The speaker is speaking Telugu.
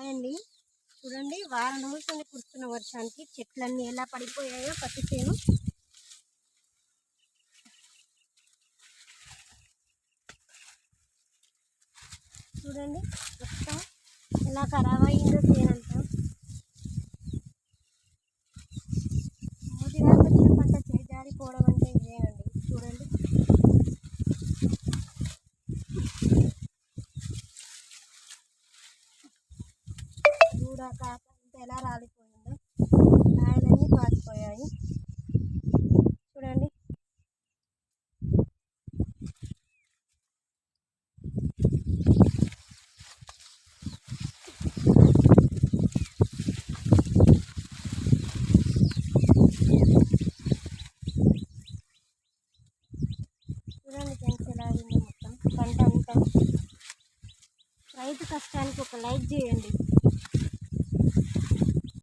హాయ్ అండి. చూడండి, వారం రోజులు కురుస్తున్న వర్షానికి చెట్లన్నీ ఎలా పడిపోయాయో పత్తి చేను. చూడండి మొత్తం ఎలా ఖరాబ్ అయ్యిందో చేనంతా. మోదీ గారికి వచ్చిన పంట చేజారిపోవడం అంటే ఇదేనండి. చూడండి చూడ కాక అంతా ఎలా రాలిపోయిందో, కాయలన్నీ పారిపోయాయి. చూడండి చూడండి ఫ్రెండ్స్, ఎలా అయిందో మొత్తం పంట అంతా. రైతు కష్టానికి ఒక లైక్ చేయండి.